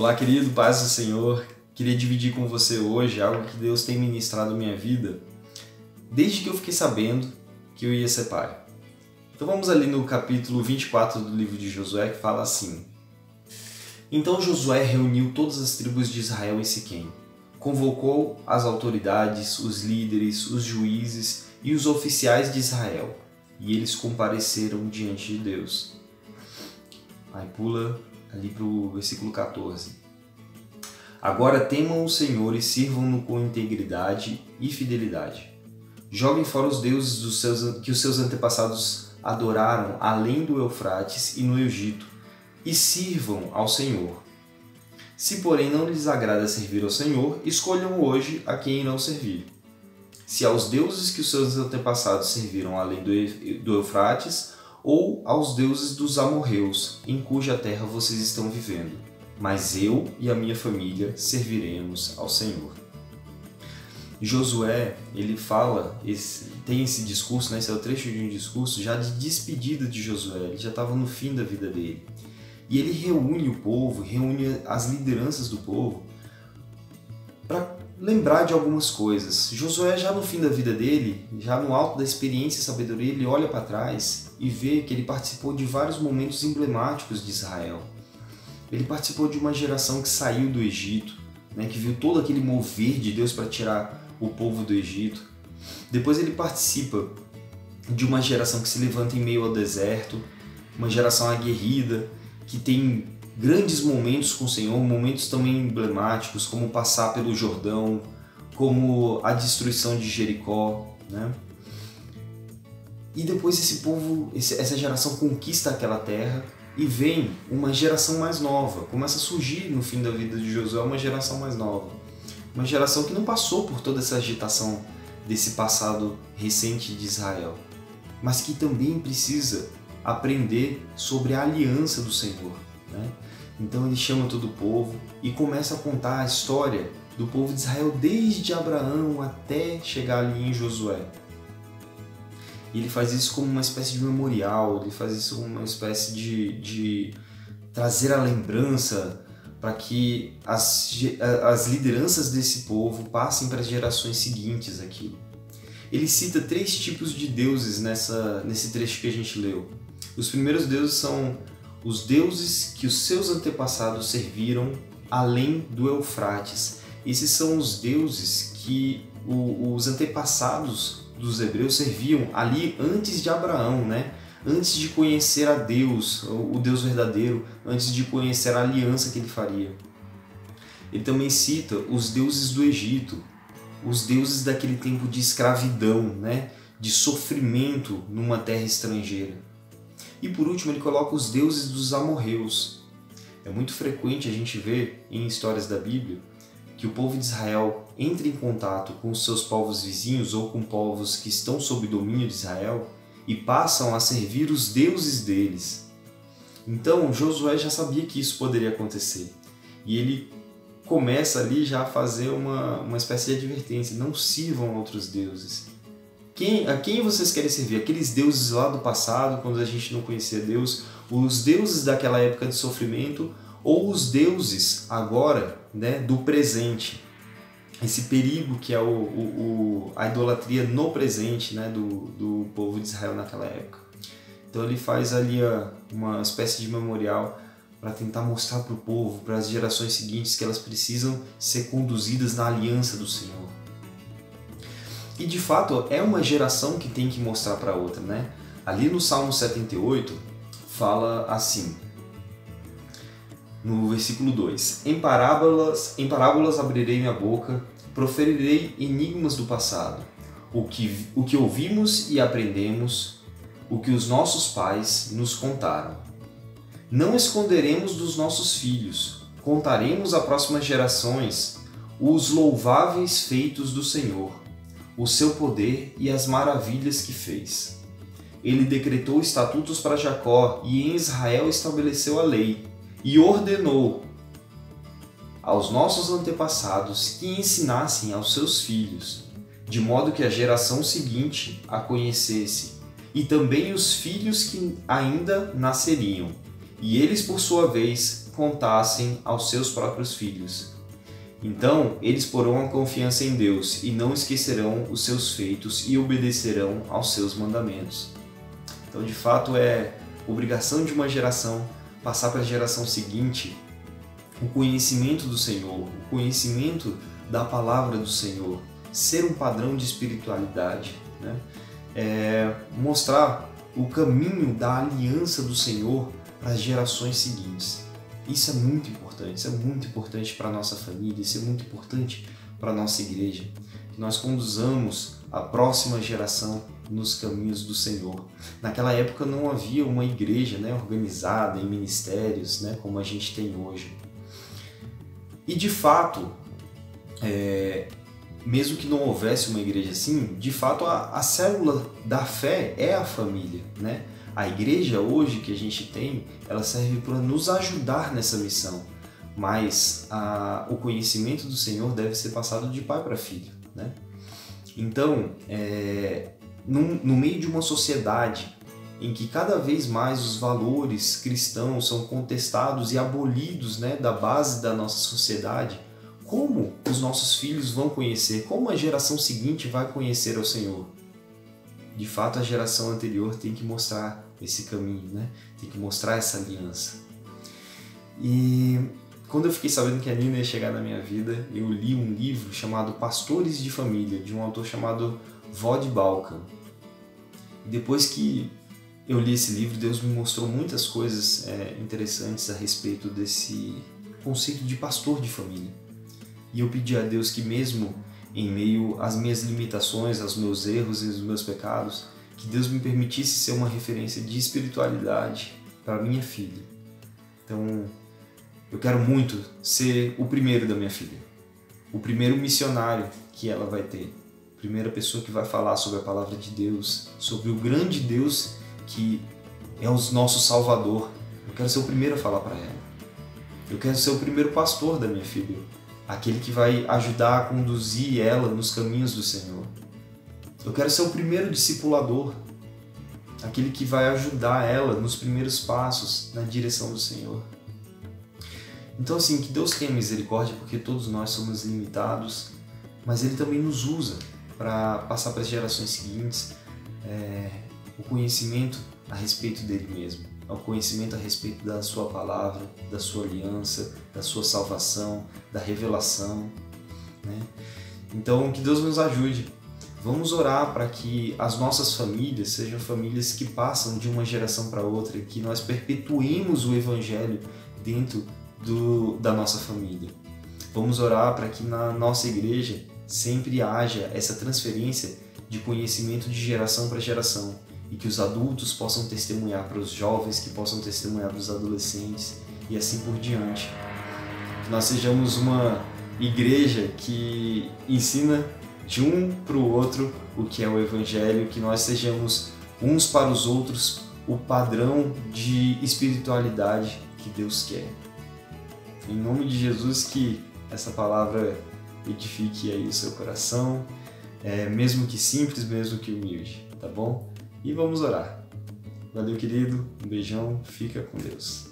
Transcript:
Olá, querido, paz do Senhor. Queria dividir com você hoje algo que Deus tem ministrado na minha vida desde que eu fiquei sabendo que eu ia ser pai. Então vamos ali no capítulo 24 do livro de Josué, que fala assim: Então Josué reuniu todas as tribos de Israel em Siquém, convocou as autoridades, os líderes, os juízes e os oficiais de Israel, e eles compareceram diante de Deus. Aí pula ali para o versículo 14. Agora temam o Senhor e sirvam-no com integridade e fidelidade. Joguem fora os deuses que os seus antepassados adoraram além do Eufrates e no Egito, e sirvam ao Senhor. Se, porém, não lhes agrada servir ao Senhor, escolham hoje a quem irão servir. Se aos deuses que os seus antepassados serviram além do Eufrates, ou aos deuses dos amorreus, em cuja terra vocês estão vivendo. Mas eu e a minha família serviremos ao Senhor. Josué, ele fala, tem esse discurso, esse é o trecho de um discurso já de despedida de Josué, ele já estava no fim da vida dele. E ele reúne o povo, reúne as lideranças do povo para lembrar de algumas coisas. Josué, já no fim da vida dele, já no alto da experiência e sabedoria, ele olha para trás e vê que ele participou de vários momentos emblemáticos de Israel. Ele participou de uma geração que saiu do Egito, que viu todo aquele mover de Deus para tirar o povo do Egito. Depois ele participa de uma geração que se levanta em meio ao deserto, uma geração aguerrida, que tem grandes momentos com o Senhor, momentos também emblemáticos, como passar pelo Jordão, como a destruição de Jericó, E depois esse povo, essa geração conquista aquela terra e vem uma geração mais nova. Começa a surgir no fim da vida de Josué uma geração mais nova. Uma geração que não passou por toda essa agitação desse passado recente de Israel, mas que também precisa aprender sobre a aliança do Senhor. Então ele chama todo o povo e começa a contar a história do povo de Israel desde Abraão até chegar ali em Josué. E ele faz isso como uma espécie de memorial, ele faz isso como uma espécie de trazer a lembrança para que as lideranças desse povo passem para as gerações seguintes aquilo. Ele cita 3 tipos de deuses nesse trecho que a gente leu. Os primeiros deuses são os deuses que os seus antepassados serviram além do Eufrates. Esses são os deuses que os antepassados dos hebreus serviam ali antes de Abraão, antes de conhecer a Deus, o Deus verdadeiro, antes de conhecer a aliança que ele faria. Ele também cita os deuses do Egito, os deuses daquele tempo de escravidão, de sofrimento numa terra estrangeira. E por último ele coloca os deuses dos amorreus. É muito frequente a gente ver em histórias da Bíblia que o povo de Israel entra em contato com os seus povos vizinhos ou com povos que estão sob domínio de Israel e passam a servir os deuses deles. Então Josué já sabia que isso poderia acontecer. E ele começa ali já a fazer uma espécie de advertência: não sirvam a outros deuses. A quem vocês querem servir? Aqueles deuses lá do passado, quando a gente não conhecia Deus, os deuses daquela época de sofrimento, ou os deuses agora, do presente? Esse perigo que é a idolatria no presente, do povo de Israel naquela época. Então ele faz ali uma espécie de memorial para tentar mostrar para o povo, para as gerações seguintes, que elas precisam ser conduzidas na aliança do Senhor. E de fato é uma geração que tem que mostrar para a outra. Ali no Salmo 78 fala assim, no versículo 2: Em parábolas abrirei minha boca, proferirei enigmas do passado, o que ouvimos e aprendemos, o que os nossos pais nos contaram. Não esconderemos dos nossos filhos, contaremos a próximas gerações os louváveis feitos do Senhor, o seu poder e as maravilhas que fez. Ele decretou estatutos para Jacó e em Israel estabeleceu a lei, e ordenou aos nossos antepassados que ensinassem aos seus filhos, de modo que a geração seguinte a conhecesse, e também os filhos que ainda nasceriam, e eles, por sua vez, contassem aos seus próprios filhos. Então eles porão a confiança em Deus e não esquecerão os seus feitos e obedecerão aos seus mandamentos. Então, de fato, é obrigação de uma geração passar para a geração seguinte o conhecimento do Senhor, o conhecimento da palavra do Senhor, ser um padrão de espiritualidade, né? Mostrar o caminho da aliança do Senhor para as gerações seguintes. Isso é muito importante para a nossa família, isso é muito importante para a nossa igreja, que nós conduzamos a próxima geração nos caminhos do Senhor. Naquela época não havia uma igreja, né, organizada em ministérios, né, como a gente tem hoje. E de fato, mesmo que não houvesse uma igreja assim, de fato a célula da fé é a família, né? A igreja hoje que a gente tem, ela serve para nos ajudar nessa missão, mas o conhecimento do Senhor deve ser passado de pai para filho, né? Então, no meio de uma sociedade em que cada vez mais os valores cristãos são contestados e abolidos, né, da base da nossa sociedade, como os nossos filhos vão conhecer, como a geração seguinte vai conhecer ao Senhor? De fato, a geração anterior tem que mostrar esse caminho, né? Tem que mostrar essa aliança. E quando eu fiquei sabendo que a Nina ia chegar na minha vida, eu li um livro chamado Pastores de Família, de um autor chamado Vodd Baucham. E depois que eu li esse livro, Deus me mostrou muitas coisas interessantes a respeito desse conceito de pastor de família. E eu pedi a Deus que mesmo em meio às minhas limitações, aos meus erros e aos meus pecados, que Deus me permitisse ser uma referência de espiritualidade para minha filha. Então, eu quero muito ser o primeiro da minha filha, o primeiro missionário que ela vai ter, a primeira pessoa que vai falar sobre a palavra de Deus, sobre o grande Deus que é o nosso Salvador. Eu quero ser o primeiro a falar para ela. Eu quero ser o primeiro pastor da minha filha, aquele que vai ajudar a conduzir ela nos caminhos do Senhor. Eu quero ser o primeiro discipulador, aquele que vai ajudar ela nos primeiros passos na direção do Senhor. Então, assim, que Deus tenha misericórdia, porque todos nós somos limitados, mas Ele também nos usa para passar para as gerações seguintes o conhecimento a respeito dele mesmo, o conhecimento a respeito da sua palavra, da sua aliança, da sua salvação, da revelação, né? Então, que Deus nos ajude. Vamos orar para que as nossas famílias sejam famílias que passam de uma geração para outra, que nós perpetuemos o Evangelho dentro da nossa família. Vamos orar para que na nossa igreja sempre haja essa transferência de conhecimento de geração para geração e que os adultos possam testemunhar para os jovens, que possam testemunhar para os adolescentes e assim por diante. Que nós sejamos uma igreja que ensina de um para o outro o que é o Evangelho, que nós sejamos uns para os outros o padrão de espiritualidade que Deus quer. Em nome de Jesus, que essa palavra edifique aí o seu coração, mesmo que simples, mesmo que humilde, tá bom? E vamos orar. Valeu, querido, um beijão, fica com Deus.